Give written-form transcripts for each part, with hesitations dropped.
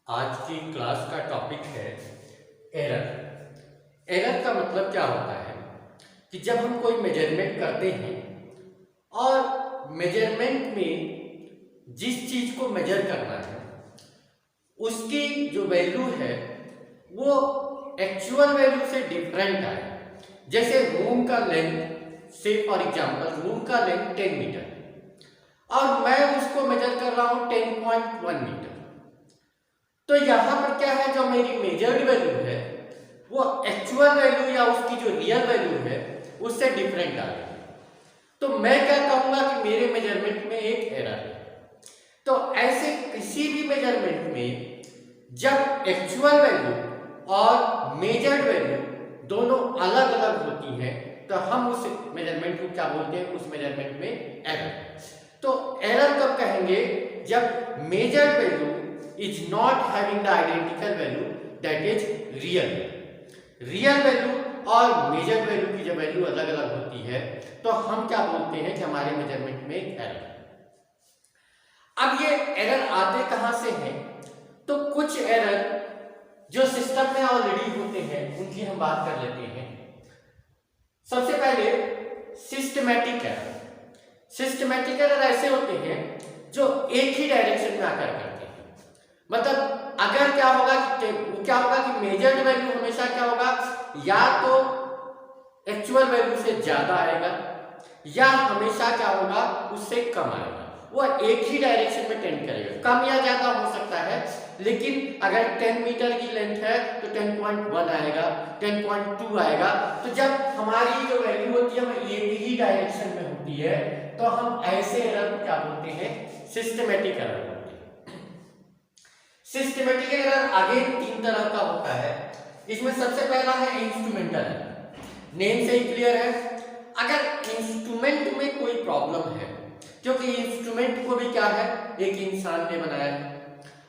आज की क्लास का टॉपिक है एरर। एरर का मतलब क्या होता है कि जब हम कोई मेजरमेंट करते हैं और मेजरमेंट में जिस चीज को मेजर करना है उसकी जो वैल्यू है वो एक्चुअल वैल्यू से डिफरेंट आए। जैसे रूम का लेंथ, से फॉर एग्जांपल रूम का लेंथ 10 मीटर और मैं उसको मेजर कर रहा हूं 10.1 मीटर। तो यहां पर क्या है, जो मेरी मेजर्ड वैल्यू है वो एक्चुअल वैल्यू या उसकी जो रियल वैल्यू है उससे डिफरेंट आ रही है। तो मैं क्या कहूंगा कि मेरे मेजरमेंट में एक एरर है। तो ऐसे किसी भी मेजरमेंट में जब एक्चुअल वैल्यू और मेजर्ड वैल्यू दोनों अलग अलग होती हैं तो हम उस मेजरमेंट को क्या बोलते हैं, उस मेजरमेंट में एरर। तो एरर कब कहेंगे, जब measured value is not having the identical value that is real। Real value और मेजर्ड वैल्यू की जब वैल्यू अलग अलग होती है तो हम क्या बोलते हैं कि हमारे मेजरमेंट में एक एरर है। अब ये एरर आते कहां से हैं, तो कुछ एरर जो सिस्टम में ऑलरेडी होते हैं उनकी हम बात कर लेते हैं। सबसे पहले सिस्टमैटिक एरर। सिस्टमैटिक एरर ऐसे होते हैं जो एक ही डायरेक्शन में आकर करते हैं। मतलब अगर क्या होगा कि मेजर्ड वैल्यू हमेशा क्या होगा, या तो एक्चुअल वैल्यू से ज्यादा आएगा या हमेशा क्या होगा उससे कम आएगा। वो एक ही डायरेक्शन में टेंड करेगा, कम या ज्यादा हो सकता है। लेकिन अगर 10 मीटर की लेंथ है तो 10.1 आएगा, 10.2 आएगा। तो जब हमारी जो वैल्यू होती है वो एक ही डायरेक्शन में होती है तो हम ऐसे एरर को क्या बोलते हैं, सिस्टमैटिक एरर बोलते हैं। सिस्टमैटिक एरर आगे 3 तरह का होता है। इसमें सबसे पहला है इंस्ट्रूमेंटल एरर। नेम से ही क्लियर है, अगर इंस्ट्रूमेंट में कोई प्रॉब्लम है, क्योंकि इंस्ट्रूमेंट को भी क्या है, एक इंसान ने बनाया है,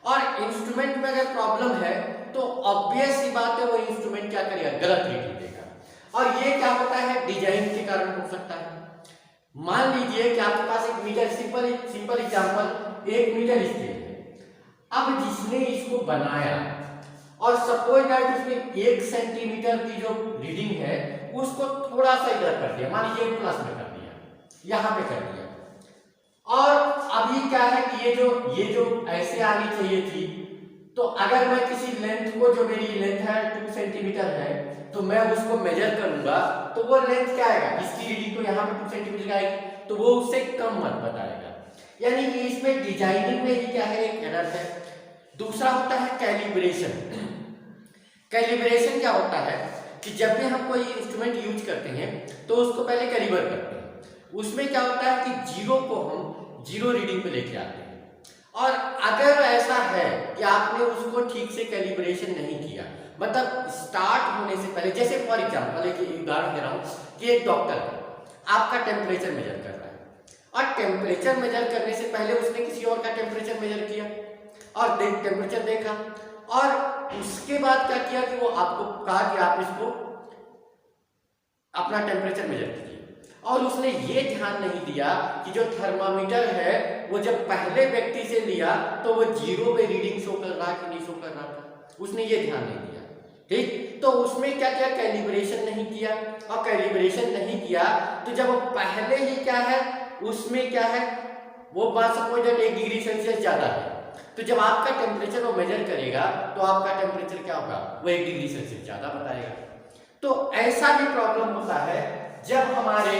और इंस्ट्रूमेंट में अगर प्रॉब्लम है तो ऑब्वियस सी बात है वो इंस्ट्रूमेंट क्या करेगा, गलत रीडिंग देगा। और ये क्या होता है, डिजाइन के कारण हो सकता है। मान लीजिए कि आपके पास एक metre, simple example, 1 metre scale है। अब जिसने इसको बनाया और सपोज दैट उसने 1 सेंटीमीटर की जो रीडिंग है उसको थोड़ा सा इधर कर दिया, मान लीजिए प्लस में कर दिया, यहां पे कर दिया। और अभी क्या है कि ये जो ऐसे आनी चाहिए थी, तो अगर मैं किसी लेंथ को, जो मेरी लेंथ है 2 सेंटीमीटर है, तो मैं उसको मेजर करूंगा तो वो लेंथ क्या आएगा, इसकी रीडिंग तो यहाँ पे 2 सेंटीमीटर आएगी, तो वो उससे कम मत बताएगा। यानी कि इसमें डिजाइनिंग में ही क्या है, एक एरर है। दूसरा होता है कैलिब्रेशन। कैलिब्रेशन क्या होता है कि जब भी हम कोई इंस्ट्रूमेंट यूज करते हैं तो उसको पहले कैलिबर करते हैं। उसमें क्या होता है कि जीरो को हम जीरो रीडिंग पे लेके आते हैं, और अगर ऐसा है कि आपने उसको ठीक से कैलिब्रेशन नहीं किया, मतलब स्टार्ट होने से पहले, जैसे फॉर एग्जांपल एक उदाहरण दे रहा हूं कि एक डॉक्टर है, आपका टेम्परेचर मेजर कर रहा है, और टेम्परेचर मेजर करने से पहले उसने किसी और का टेम्परेचर मेजर किया और टेम्परेचर देखा, और उसके बाद क्या किया कि वो आपको कहा कि आप इसको अपना टेम्परेचर मेजर कीजिए। और उसने ये ध्यान नहीं दिया कि जो थर्मामीटर है वो जब पहले व्यक्ति से लिया तो वो जीरो पे रीडिंग शो कर रहा कि नहीं शो कर रहा था, उसने ये ध्यान नहीं दिया। ठीक, तो उसमें क्या किया, कैलिब्रेशन नहीं किया, और कैलिब्रेशन नहीं किया तो जब वो पहले ही क्या है, उसमें क्या है, वो बात सपोज दैट 1 डिग्री सेल्सियस ज्यादा है, तो जब आपका टेम्परेचर वो मेजर करेगा तो आपका टेम्परेचर क्या होगा, वो 1 डिग्री सेल्सियस ज्यादा बताएगा। तो ऐसा भी प्रॉब्लम होता है जब हमारे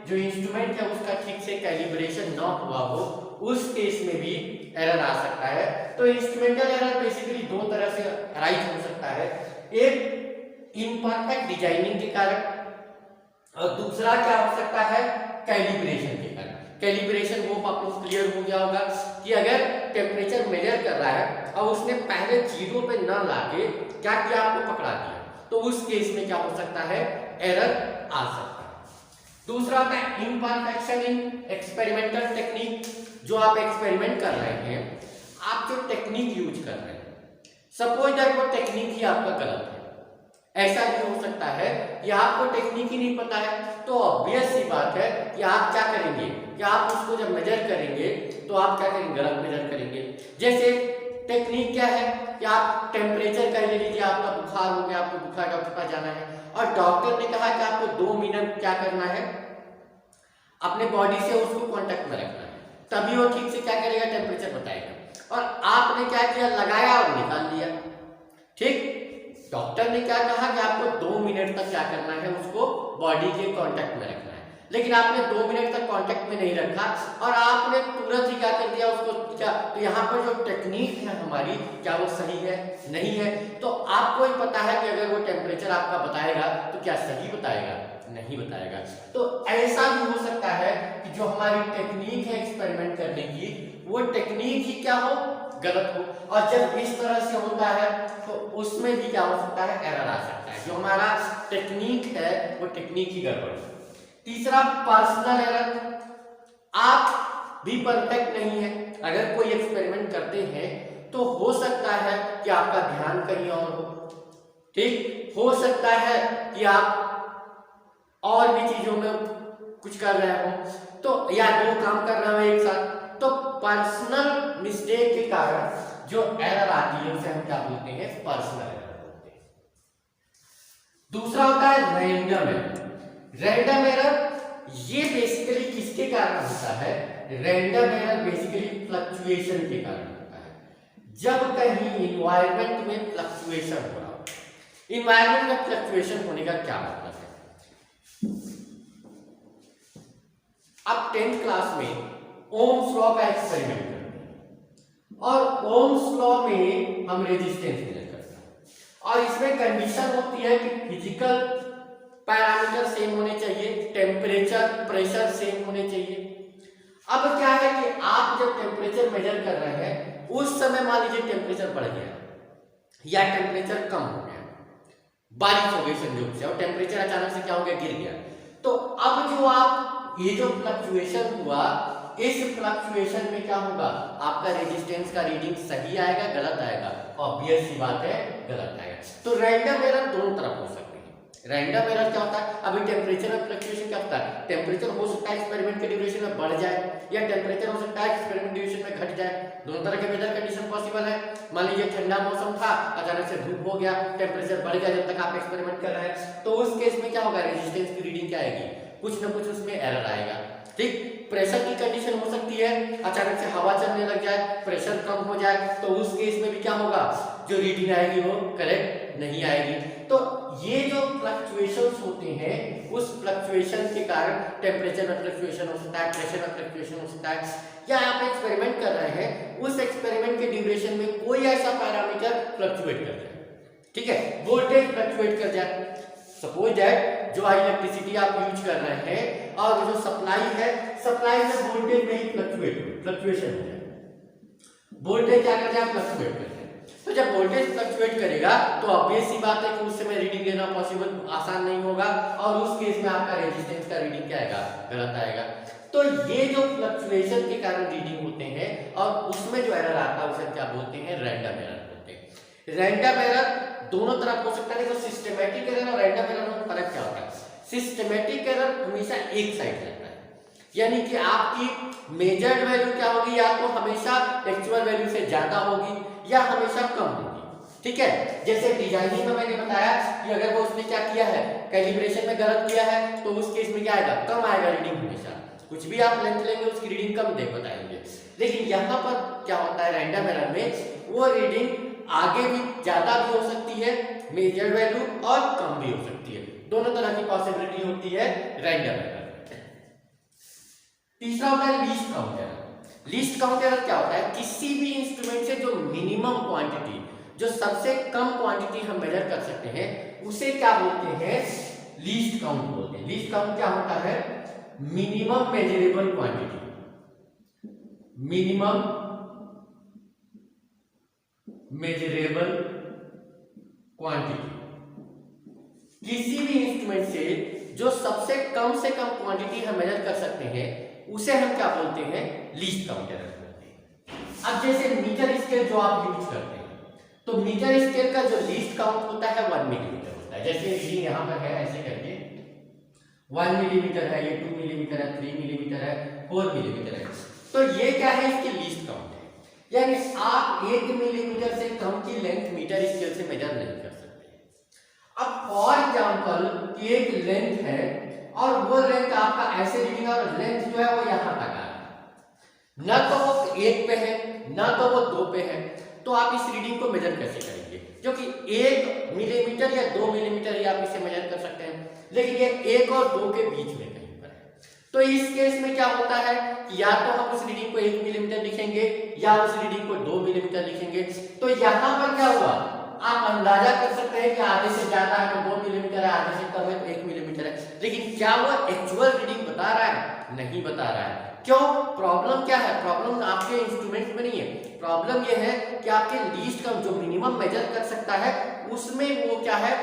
जो इंस्ट्रूमेंट है उसका ठीक से कैलिब्रेशन ना हुआ हो, उस केस में भी एरर आ सकता है। तो इंस्ट्रूमेंटल एरर बेसिकली 2 तरह से अराइज हो सकता है, एक इम्परफेक्ट डिजाइनिंग के कारण, और दूसरा क्या हो सकता है, कैलिब्रेशन के कारण। कैलिब्रेशन वो आपको क्लियर हो गया होगा कि अगर टेम्परेचर मेजर कर रहा है और उसने पहले जीरो पे न लाके क्या किया, आपको पकड़ा दिया, तो उस केस में क्या हो सकता है, एरर आ सकता है। दूसरा होता है इम्परफेक्शन इन एक्सपेरिमेंटल टेक्निक। जो आप एक्सपेरिमेंट कर रहे हैं, आप जो टेक्निक यूज कर रहे हैं, सपोज दैट वो टेक्निक ही आपका गलत है। ऐसा भी हो सकता है कि आपको टेक्निक ही नहीं पता है, तो ऑब्वियस सी बात है कि आप क्या करेंगे कि आप उसको जब मेजर करेंगे तो आप क्या करेंगे, गलत मेजर करेंगे। जैसे टेक्निक क्या है कि आप टेम्परेचर कर लीजिए, आपका बुखार हो गया, आपको बुखार डॉक्टर के पास जाना है और डॉक्टर ने कहा कि आपको 2 मिनट क्या करना है, अपने बॉडी से उसको कांटेक्ट में रखना है, तभी वो ठीक से क्या करेगा, टेम्परेचर बताएगा। और आपने क्या किया, लगाया और निकाल लिया। ठीक, डॉक्टर ने क्या कहा कि आपको 2 मिनट तक क्या करना है, उसको बॉडी के कांटेक्ट में रखना है, लेकिन आपने 2 मिनट तक कांटेक्ट में नहीं रखा और आपने तुरंत ही क्या कर दिया उसको क्या। तो यहाँ पर जो टेक्निक है हमारी, क्या वो सही है, नहीं है। तो आपको ही पता है कि अगर वो टेम्परेचर आपका बताएगा तो क्या सही बताएगा, नहीं बताएगा। तो ऐसा भी हो सकता है कि जो हमारी टेक्निक है एक्सपेरिमेंट करने की, वो टेक्निक ही क्या हो, गलत हो। और जब इस तरह से होता है तो उसमें भी क्या हो सकता है, एरर आ सकता है। जो हमारा टेक्निक है वो टेक्निक ही गड़बड़ है। तीसरा, पर्सनल एरर। आप भी परफेक्ट नहीं है। अगर कोई एक्सपेरिमेंट करते हैं तो हो सकता है कि आपका ध्यान कहीं और हो। ठीक, हो सकता है कि आप और भी चीजों में कुछ कर रहे हो, तो या 2 काम कर रहे हो एक साथ, तो पर्सनल मिस्टेक के कारण जो एरर आती है उसे हम क्या बोलते हैं, पर्सनल एरर बोलते हैं। दूसरा होता है रैंडम एरर। रैंडम एरर ये बेसिकली किसके कारण होता है, रैंडम एरर बेसिकली फ्लक्चुएशन के कारण होता है। जब कहीं इन्वायरमेंट में फ्लक्चुएशन हो रहा हो। इन्वायरमेंट में फ्लक्चुएशन होने का क्या मतलब है, अब 10th क्लास में ओम्स लॉ का एक्सपेरिमेंट करते हैं और ओम्स लॉ में हम रेजिस्टेंस मेजर करते हैं और इसमें कंडीशन होती है कि फिजिकल पैरामीटर सेम होने चाहिए, टेम्परेचर प्रेशर सेम होने चाहिए। अब क्या है कि आप जब टेम्परेचर मेजर कर रहे हैं उस समय मान लीजिए टेम्परेचर बढ़ गया या टेम्परेचर कम हो गया, बारिश हो गई संयोग से और टेम्परेचर अचानक से क्या हो गया, गिर गया। तो अब जो आप ये जो फ्लक्चुएशन हुआ, इस फ्लक्चुएशन में क्या होगा, आपका रेजिस्टेंस का रीडिंग सही आएगा, गलत आएगा, ऑब्वियस सी बात है गलत आएगा। तो रैंडम एरर दोनों तरफ हो सकते हैं। रैंडम एरर क्या होता है, अभी टेम्परेचर में फ्लक्चुएशन क्या होता है, टेम्परेचर हो सकता है एक्सपेरिमेंट के ड्यूरेशन में बढ़ जाए या टेम्परेचर हो सकता है एक्सपेरिमेंट ड्यूरेशन में घट जाए। दोनों तरह के वेदर कंडीशन पॉसिबल है। मान लीजिए ठंडा मौसम था, अचानक से धूप हो गया, टेम्परेचर बढ़ गया जब तक आप एक्सपेरिमेंट कर रहे हैं, तो उस केस में क्या होगा, रेजिस्टेंस की रीडिंग क्या आएगी, कुछ ना कुछ उसमें एरर आएगा। ठीक, प्रेशर की कंडीशन हो सकती है, अचानक से हवा चलने लग जाए, प्रेशर कम हो जाए, तो उस केस में भी क्या होगा, जो रीडिंग आएगी वो करेक्ट नहीं आएगी। तो ये जो फ्लक्चुएशंस होते हैं, उस फ्लक्चुएशन के कारण टेम्परेचर में फ्लक्चुएशन हो सकता है, प्रेशर में फ्लक्चुएशन हो सकता है, या आप एक्सपेरिमेंट कर रहे हैं, उस एक्सपेरिमेंट के ड्यूरेशन में कोई ऐसा पैरामीटर फ्लक्चुएट कर जाए। ठीक है, वोल्टेज फ्लक्चुएट कर जाए। सपोज दैट जो इलेक्ट्रिसिटी आप यूज कर रहे हैं और जो सप्लाई है, सप्लाई में वोल्टेज में ही फ्लक्चुएशन हो जाए, वोल्टेज क्या कर जाए, फ्लक्चुएट कर जाए। तो जब वोल्टेज फ्लक्चुएट करेगा तो ऑब्वियस सी बात है कि उस समय रीडिंग लेना पॉसिबल आसान नहीं होगा और उस केस में आपका रेजिस्टेंस का रीडिंग क्या आएगा, गलत आएगा। तो ये जो फ्लक्चुएशन के कारण रीडिंग होते हैं और उसमें जो एरर आता है उसे क्या बोलते हैं, रैंडम एरर बोलते हैं। रैंडम एरर दोनों तरफ हो सकता है। तो सिस्टमैटिक एरर और रैंडम एरर में फर्क क्या होता है, सिस्टमैटिक एरर हमेशा एक साइड रहता है, यानी कि आपकी मेजर्ड वैल्यू क्या होगी, या तो हमेशा एक्चुअल वैल्यू से ज्यादा होगी या हमेशा कम होगी। ठीक है, जैसे डिजाइनिंग में मैंने बताया कि अगर वो उसने क्या किया है, कैलिब्रेशन में गलत किया है, तो उस केस में क्या आएगा, कम आएगा रीडिंग हमेशा। कुछ भी आप लेंथ लेंगे उसकी रीडिंग कम दे बताएंगे। लेकिन यहाँ पर क्या होता है, रैंडम एरर में वो रीडिंग आगे भी ज्यादा भी हो सकती है मेजर्ड वैल्यू और कम भी हो सकती है, दोनों तरह की पॉसिबिलिटी होती है रैंडम एरर। तीसरा होता है least count error. Least count error क्या होता है, किसी भी इंस्ट्रूमेंट से जो मिनिमम क्वांटिटी, जो सबसे कम क्वांटिटी हम मेजर कर सकते हैं, उसे क्या बोलते हैं, लीस्ट काउंट बोलते हैं। लीस्ट काउंट क्या होता है, minimum measurable quantity, minimum measurable quantity. किसी भी इंस्ट्रूमेंट से जो सबसे कम क्वांटिटी हम मेजर कर सकते हैं उसे हम क्या बोलते हैं, लीस्ट काउंट एरर बोलते हैं। अब जैसे मीटर स्केल जो आप यूज करते हैं, तो मीटर स्केल का जो लीस्ट काउंट होता है 1 मिलीमीटर होता है। जैसे रीडिंग यहाँ पर है, ऐसे करके 1 मिलीमीटर है, ये 2 मिलीमीटर है, 3 मिलीमीटर है, 4 मिलीमीटर है, तो ये क्या है, इसकी लीस्ट काउंट है। यानी आप 1 मिलीमीटर से कम की लेंथ मीटर स्केल से मेजर नहीं कर सकते। अब फॉर एग्जांपल एक लेंथ है और वो लेंथ आपका ऐसे रीडिंग और लेंथ जो है वो यहाँ तक आ रहा है, ना तो वो 1 पे है ना तो वो 2 पे है, तो आप इस रीडिंग को मेजर कैसे करेंगे? क्योंकि 1 मिलीमीटर या 2 मिलीमीटर ही आप इसे मेजर कर सकते हैं, लेकिन ये 1 और 2 के बीच में कहीं पर है। तो इस केस में क्या होता है कि या तो हम उस रीडिंग को 1 मिलीमीटर लिखेंगे या उस रीडिंग को 2 मिलीमीटर लिखेंगे। तो यहाँ पर क्या हुआ, आप अंदाजा कर सकते हैं कि आधे से ज्यादा है तो 2 मिलीमीटर है, आधे से कम है तो 1 मिलीमीटर है, लेकिन क्या वो एक्चुअल रीडिंग बता रहा है? नहीं बता रहा है। क्यों? प्रॉब्लम क्या है? प्रॉब्लम आपके इंस्ट्रूमेंट में नहीं है, प्रॉब्लम ये है कि आपके लीस्ट का जो मिनिमम मेजर कर सकता है उसमें वो क्या है,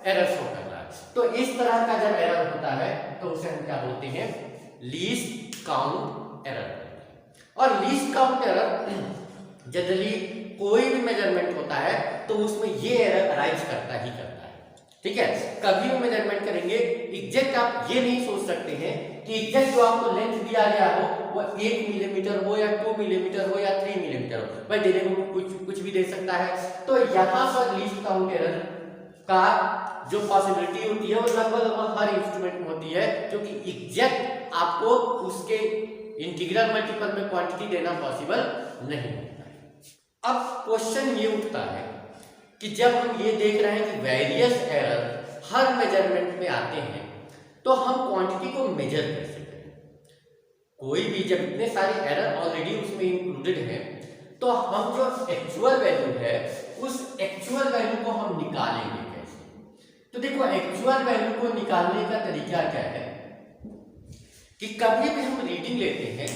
एरर शो कर रहा है। तो इस तरह का जब एरर होता है तो उसे हम क्या बोलते हैं, लीस्ट काउंट एरर। और लीस्ट काउंट एरर जनरली कोई भी मेजरमेंट होता है तो उसमें ये एरर अराइज करता ही करता है। ठीक है, कभी भी मेजरमेंट करेंगे एग्जैक्ट आप ये नहीं सोच सकते हैं कि एग्जैक्ट जो आपको लेंथ दिया गया हो वो 1 मिलीमीटर हो या 2 मिलीमीटर हो या 3 मिलीमीटर हो, भाई देने को कुछ भी दे सकता है। तो यहाँ पर लीस्ट काउंट एरर का जो पॉसिबिलिटी होती है वो लगभग हर इंस्ट्रूमेंट में होती है, क्योंकि एग्जैक्ट आपको उसके इंटीग्रल मल्टीपल में क्वांटिटी देना पॉसिबल नहीं होता है। अब क्वेश्चन ये उठता है कि जब हम ये देख रहे हैं कि वेरियस एरर हर मेजरमेंट में आते हैं तो हम क्वांटिटी को मेजर कैसे करें? कोई भी जब इतने सारे एरर ऑलरेडी उसमें इंक्लूडेड हैं तो हम जो एक्चुअल वैल्यू है उस एक्चुअल वैल्यू को हम निकालेंगे कैसे? तो देखो, एक्चुअल वैल्यू को निकालने का तरीका क्या है कि कभी भी हम रीडिंग लेते हैं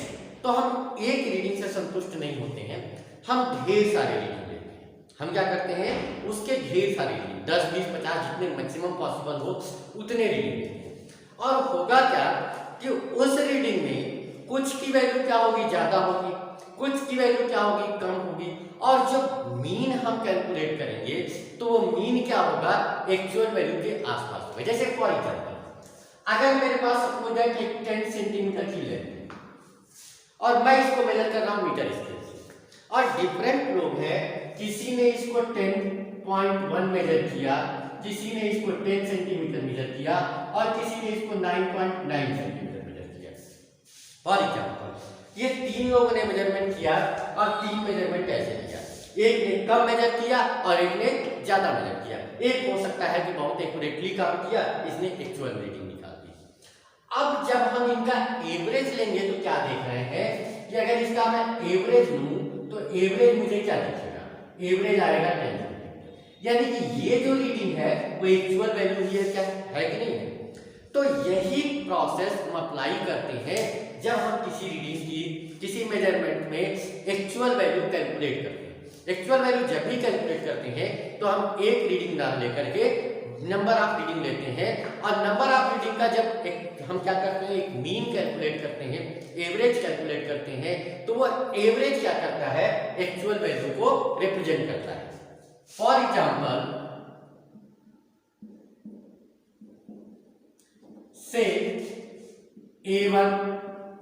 तो हम एक रीडिंग से संतुष्ट नहीं होते हैं, हम ढेर सारे रीडिंग लेते हैं। हम क्या करते हैं, उसके ढेर सारे रीडिंग 10, 20, 50 जितने मैक्सिमम पॉसिबल हो उतने रीडिंग लेते हैं। और होगा क्या कि उस रीडिंग में कुछ की वैल्यू क्या होगी, ज्यादा होगी, कुछ की वैल्यू क्या होगी, कम होगी। और जब मीन हम कैलकुलेट करेंगे तो वो मीन क्या होगा, एक्चुअल वैल्यू के आसपास होगा। जैसे फॉर एग्जाम्पल अगर मेरे पास सपोज है कि 10 सेंटीमीटर की लेंथ है और मैं इसको मेजर कर रहा हूं मीटर स्केल से, और डिफरेंट लोग हैं, किसी ने इसको 10.1 मेजर किया, किसी ने इसको 10 सेंटीमीटर मेजर किया और किसी ने इसको 9.9 सेंटीमीटर मेजर किया। फॉर एग्जाम्पल ये 3 लोगों ने मेजरमेंट किया और 3 मेजरमेंट ऐसे किया, एक ने कम मेजर किया और एक ने ज्यादा मेजर किया। एक हो सकता है कि बहुत एक्यूरेटली काम किया, इसने एक्चुअल रीडिंग निकाल दी। अब जब हम इनका एवरेज लेंगे तो क्या देख रहे हैं कि अगर इसका मैं एवरेज लूं तो एवरेज मुझे क्या दिखेगा, एवरेज आएगा 10 सेंटीमीटर। यानी कि ये जो रीडिंग है वो एक्चुअल वैल्यू ही है, क्या है कि नहीं है? तो यही प्रोसेस हम अप्लाई करते हैं जब हम किसी रीडिंग की, किसी मेजरमेंट में एक्चुअल वैल्यू कैलकुलेट करते हैं। एक्चुअल वैल्यू जब भी कैलकुलेट करते हैं तो हम एक रीडिंग ना लेकर के नंबर ऑफ रीडिंग लेते हैं, और नंबर ऑफ रीडिंग का जब हम क्या करते हैं, एक मीन कैलकुलेट करते हैं, एवरेज कैलकुलेट करते हैं, तो वो एवरेज क्या करता है, एक्चुअल वैल्यू को रिप्रेजेंट करता है। फॉर एग्जाम्पल से A1,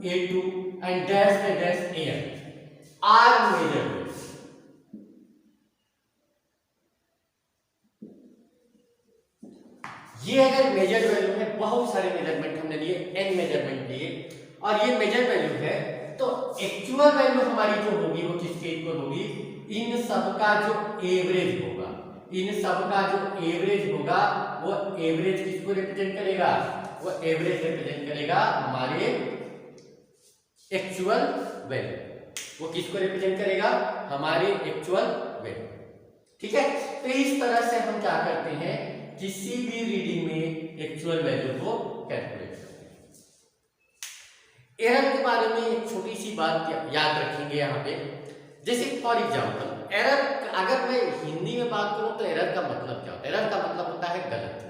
A2 and dash AN are measurements. ये अगर मेजर्ड वैल्यू है, बहुत सारे मेजरमेंट हमने लिए, n मेजरमेंट लिए, और ये मेजर्ड वैल्यू है, तो एक्चुअल वैल्यू हमारी जो होगी वो किसके इक्वल होगी, इन सब का जो एवरेज होगा, इन सब का जो एवरेज होगा वो एवरेज किसको रिप्रेजेंट करेगा, वो एवरेज रिप्रेजेंट करेगा हमारे एक्चुअल वैल्यू, वो किसको रिप्रेजेंट करेगा, हमारे एक्चुअल वैल्यू। ठीक है, तो इस तरह से हम क्या करते हैं, किसी भी रीडिंग में एक्चुअल वैल्यू को कैलकुलेट करते हैं। एरर के बारे में एक छोटी सी बात याद रखेंगे यहाँ पे, जैसे फॉर एग्जाम्पल एरर, अगर मैं हिंदी में बात करूं तो एरर का मतलब क्या होता है, एरर का मतलब होता है गलत।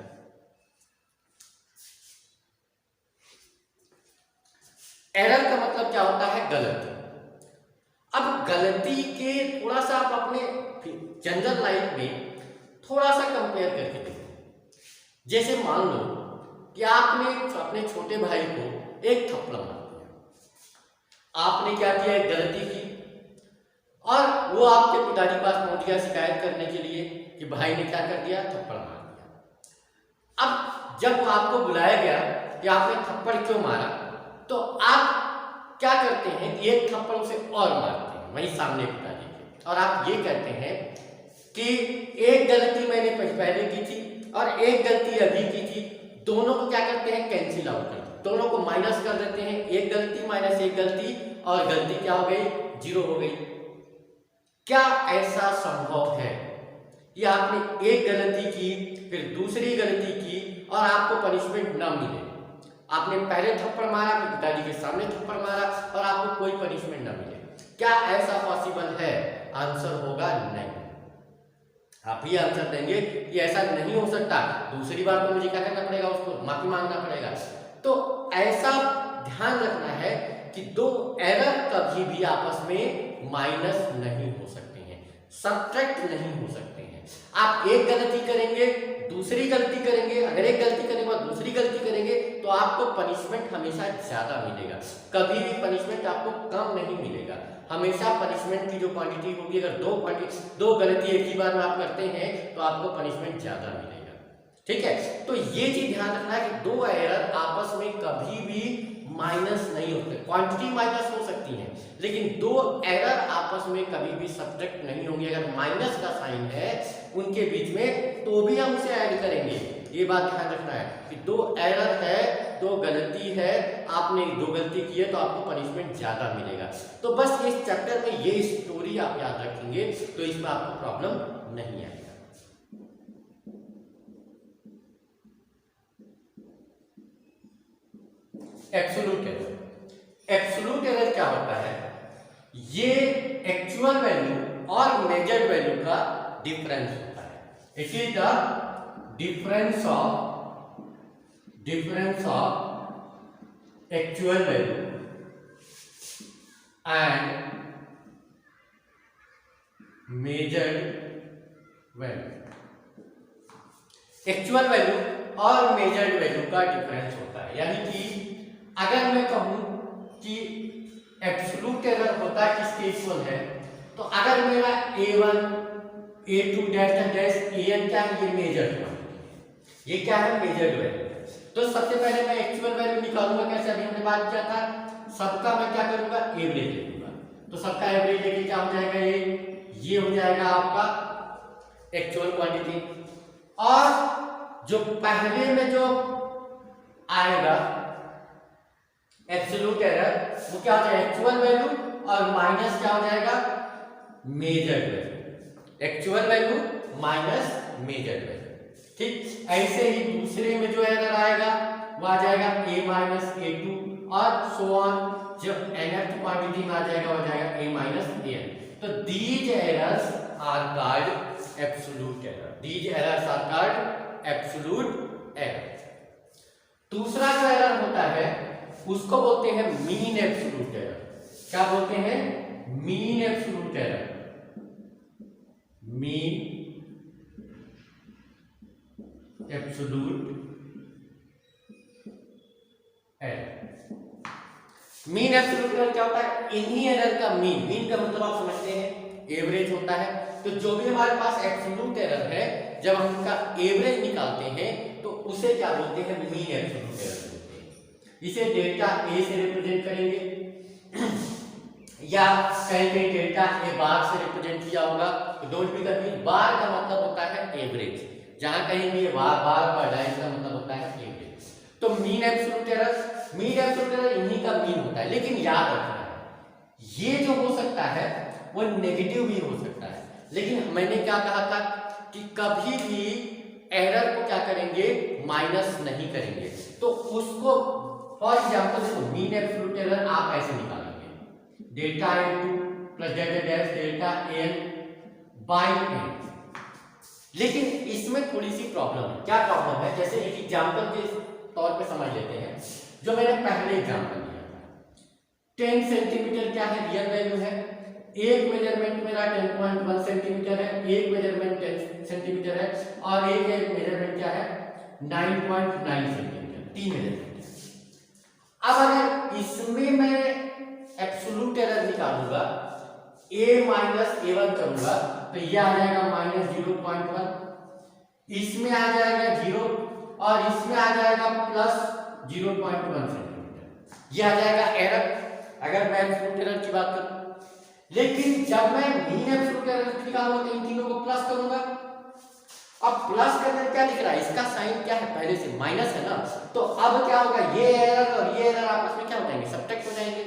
एरर का मतलब क्या होता है, गलत। अब गलती के थोड़ा सा आप अपने जनरल लाइफ में थोड़ा सा कंपेयर करके देखो। जैसे मान लो कि आपने अपने छोटे भाई को एक थप्पड़ मार दिया, आपने क्या किया, एक गलती की, और वो आपके पिताजी के पास पहुंच गया शिकायत करने के लिए कि भाई ने क्या कर दिया, थप्पड़ मार दिया। अब जब आपको बुलाया गया कि आपने थप्पड़ क्यों मारा, तो आप क्या करते हैं, एक थप्पड़ उसे और मारते हैं वहीं सामने पिताजी के, और आप ये कहते हैं कि एक गलती मैंने पहले की थी और एक गलती अभी की थी, दोनों को क्या करते हैं, कैंसिल आउट करते हैं, दोनों को माइनस कर देते हैं, एक गलती माइनस एक गलती, और गलती क्या हो गई, 0 हो गई। क्या ऐसा संभव है कि आपने एक गलती की फिर दूसरी गलती की और आपको पनिशमेंट ना मिले? आपने पहले थप्पड़ मारा, फिर पिताजी के सामने थप्पड़ मारा और आपको कोई पनिशमेंट ना मिले। क्या ऐसा पॉसिबल है? आंसर होगा नहीं। आप ही आंसर देंगे कि ऐसा नहीं हो सकता, दूसरी बार तो मुझे क्या करना पड़ेगा, उसको माफी मांगना पड़ेगा। तो ऐसा ध्यान रखना है कि दो एरर कभी भी आपस में माइनस नहीं हो सकते हैं, सब्ट्रैक्ट नहीं हो सकते हैं। आप एक गलती करेंगे, दूसरी गलती करेंगे, अगर एक गलती करने के बाद दूसरी गलती करेंगे तो आपको पनिशमेंट हमेशा ज्यादा मिलेगा, कभी भी पनिशमेंट आपको कम नहीं मिलेगा। हमेशा पनिशमेंट की जो क्वांटिटी होगी, अगर दो गलती एक ही बार में आप करते हैं तो आपको पनिशमेंट ज्यादा मिलेगा। ठीक है, तो ये चीज ध्यान रखना है कि दो एरर आपस में कभी भी माइनस नहीं होते। क्वांटिटी माइनस हो सकती है लेकिन दो एरर आपस में कभी भी सब्ट्रैक्ट नहीं होंगे। अगर माइनस का साइन है उनके बीच में तो भी हम उसे ऐड करेंगे। ये बात ध्यान रखना है कि दो एरर है, दो गलती है, आपने दो गलती की है तो आपको पनिशमेंट ज्यादा मिलेगा। तो बस इस चैप्टर में ये स्टोरी आप याद रखेंगे तो इसमें आपको प्रॉब्लम नहीं आएगा। एब्सोल्यूट एरर, एब्सोल्यूट एरर क्या होता है? ये एक्चुअल वैल्यू और मेजर्ड वैल्यू का डिफरेंस होता है। It is the difference of actual value and measured value. Actual value और मेजर्ड वैल्यू का डिफरेंस होता है, यानी कि अगर मैं कहूं कि एब्सोल्यूट एरर होता है किसके इक्वल है, तो अगर मेरा a1 a2 dash dash an क्या है, ये मेजर्ड क्वांटिटी, ये क्या है, मेजर्ड वैल्यू। तो सबसे पहले मैं एक्चुअल वैल्यू निकालूंगा, कैसे अभी हमने बात किया था, सबका मैं क्या करूंगा, एवरेज ले लूंगा। तो सबका एवरेज लेके क्या हो जाएगा, ये हो जाएगा आपका एक्चुअल क्वांटिटी। और जो पहले में जो आएगा एब्सोल्यूट एरर, वो क्या हो जाएगा, एक्चुअल वैल्यू और माइनस क्या हो जाएगा, measured value. Actual value minus measured value. ठीक, ऐसे ही दूसरे में जो एरर आएगा वो आ जाएगा a माइनस a2 और सो ऑन। जब nth क्वांटिटी में आ जाएगा वो जाएगा a माइनस an। तो these errors are called absolute error. These errors are called absolute error. दूसरा जो एरर होता है उसको बोलते हैं मीन एब्सोल्यूट एरर। क्या बोलते हैं, mean absolute error. Mean absolute error. Mean absolute error क्या होता है, इन्हीं एरर का मीन, मीन का मतलब आप समझते हैं एवरेज होता है। तो जो भी हमारे पास एब्सोल्यूट एरर है, जब हम उनका एवरेज निकालते हैं तो उसे क्या बोलते हैं, मीन एब्सोल्यूट एरर बोलते हैं। इसे डेल्टा ए से रिप्रेजेंट करेंगे या कहीं डेल्टा ए बार से रिप्रेजेंट किया होगा। तो डोंट बी कंफ्यूज, बार का मतलब होता है एवरेज, जहां कहेंगे बार बढ़ा इसका मतलब होता है एवरेज। तो mean absolute error, mean absolute error इन्हीं का मीन होता है। लेकिन याद रखना है ये जो हो सकता है वो नेगेटिव भी हो सकता है। लेकिन मैंने क्या कहा था कि कभी भी एरर को क्या करेंगे, माइनस नहीं करेंगे। तो उसको फॉर एग्जांपल देखो, मीन एब्सोल्यूट एरर आप ऐसे निकालेंगे, delta n2 plus delta dash delta n by n। लेकिन इसमें थोड़ी सी प्रॉब्लम है। क्या प्रॉब्लम है, जैसे एक एग्जांपल के तौर पे समझ लेते हैं। जो मैंने पहले एग्जांपल दिया था, 10 सेंटीमीटर क्या है, रियल वैल्यू है। एक मेजरमेंट मेरा 10.1 सेंटीमीटर है, एक मेजरमेंट 10 सेंटीमीटर है और एक मेजरमेंट क्या है 9.9 सेंटीमीटर, 3 मेजरमेंट। अब अगर इसमें मैं एब्सोल्यूट एरर निकालूंगा a माइनस a1 करूंगा तो ये आ जाएगा माइनस 0.1, इसमें आ जाएगा 0 और इसमें आ जाएगा प्लस 0.1 सेंटीमीटर। ये आ जाएगा एरर अगर मैं एब्सोल्यूट एरर की बात करूं। लेकिन जब मैं मीन एब्सोल्यूट एरर निकालूंगा तो इन तीनों को प्लस करूंगा। अब प्लस करने में क्या दिख रहा है, इसका साइन क्या है, पहले से माइनस है ना, तो अब क्या होगा, ये एरर और ये एरर आपस में क्या हो जाएंगे, सब्ट्रैक्ट हो जाएंगे।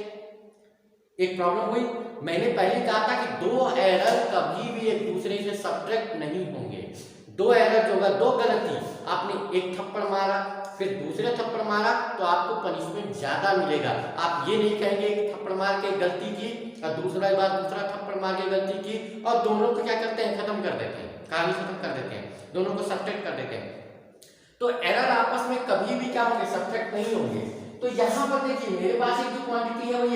एक प्रॉब्लम हुई, मैंने पहले कहा था कि दो एरर कभी भी एक दूसरे से सब्ट्रैक्ट नहीं होंगे। दो एरर जो होगा, दो गलती, आपने एक थप्पड़ मारा फिर दूसरे थप्पड़ मारा तो आपको पनिशमेंट ज्यादा मिलेगा। आप ये नहीं कहेंगे एक थप्पड़ मार के गलती की और दूसरा बार दूसरा थप्पड़ मार के गलती की और दोनों को क्या करते हैं, खत्म कर देते हैं, कहानी खत्म कर देते हैं, दोनों को सब्ट्रैक्ट कर देते हैं। तो एरर आपस में कभी भी क्या होंगे, सब्ट्रैक्ट नहीं होंगे। तो यहाँ पर देखिए मेरे पास एक जो क्वांटिटी है वो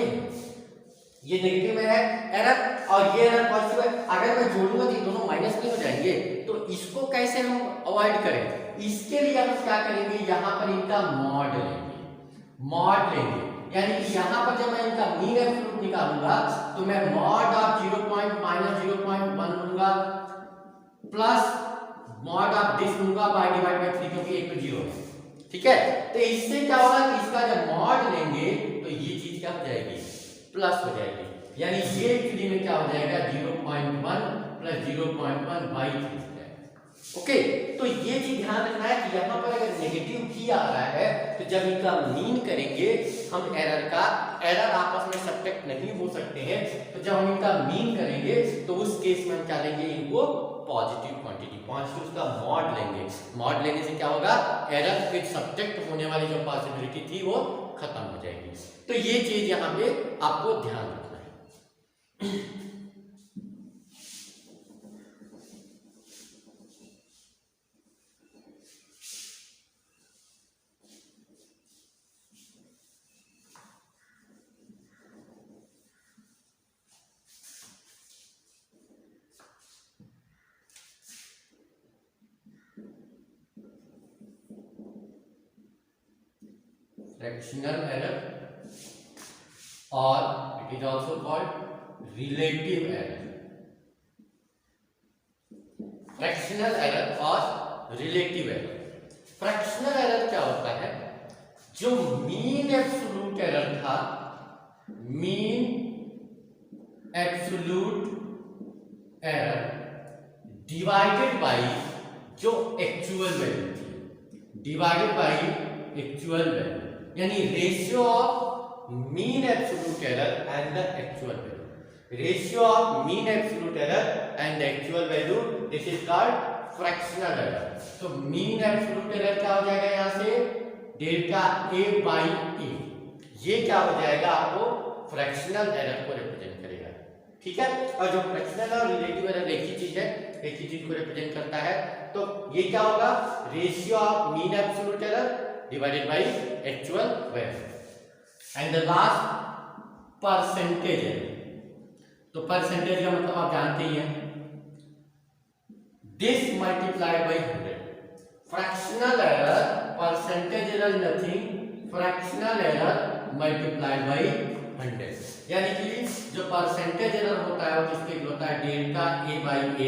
ये नेगेटिव में है एरर और ये एरर पॉजिटिव है। अगर मैं जोड़ूंगा तो ये दोनों माइनस नहीं हो जाएंगे, तो इसको कैसे हम अवॉइड करें, इसके लिए हम क्या करेंगे, यहाँ पर इनका मॉड लेंगे, यानी कि यहाँ पर जब मैं इनका मीन एब्सोल्यूट निकालूंगा तो मैं मॉड ऑफ 0.1 लूंगा प्लस मॉड ऑफ दिस लूंगा बाय डिवाइड बाय 3 क्योंकि 1 पे 0 है। ठीक है, तो इससे क्या होगा कि इसका जब मॉड लेंगे तो ये चीज क्या हो जाएगी, प्लस हो जाएगी, यानी ये एक्चुअली में क्या हो जाएगा 0.1 प्लस 0.1 बाई 3। ओके, तो ये चीज ध्यान रखना है कि यहाँ पर अगर नेगेटिव भी आ रहा है तो जब इनका मीन करेंगे हम एरर आपस में सब्ट्रैक्ट नहीं हो सकते हैं, तो जब हम इनका मीन करेंगे तो उस केस में हम क्या लेंगे, इनको पॉजिटिव क्वांटिटी, पॉजिटिव उसका मॉड लेंगे। मॉड लेने से क्या होगा, एरर फिर सब्ट्रैक्ट होने वाली जो पॉसिबिलिटी थी वो खत्म हो जाएगी। तो ये चीज यहाँ पे आपको ध्यान रखना है। Fractional error or it is also called relative error. Fractional error और relative error. Fractional error क्या होता है, जो mean absolute error था, mean absolute error divided by जो actual value थी, divided by actual value, यानी ratio of mean absolute error and the actual value, ratio of mean absolute error and actual value, this is called fractional error. तो mean absolute error क्या हो जाएगा, यहाँ से delta A by ए, ये क्या हो जाएगा, आपको फ्रैक्शनल एरर को रिप्रेजेंट करेगा। ठीक है, और जो फ्रैक्शनल और रिलेटिव एरर एक ही चीज है, एक ही चीज को रिप्रेजेंट करता है, तो ये क्या होगा, ratio of mean absolute error divided by actual value and the last percentage है। तो परसेंटेज का मतलब आप जानते ही हैं, this multiplied by 100। fractional error, percentage error nothing, fractional error multiplied by 100, यानी कि जो परसेंटेज एरर होता है वो किसके होता है, delta A by A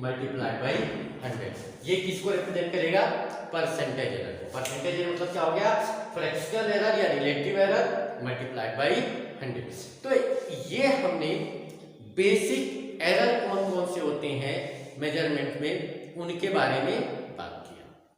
multiplied by 100। ये किसको रिप्रेजेंट करेगा, परसेंटेज एरर को। परसेंटेज एरर मतलब क्या हो गया, फ्रैक्शनल एरर या रिलेटिव एरर मल्टीप्लाइड बाई 100। तो ये हमने बेसिक एरर कौन कौन से होते हैं मेजरमेंट में, उनके बारे में बात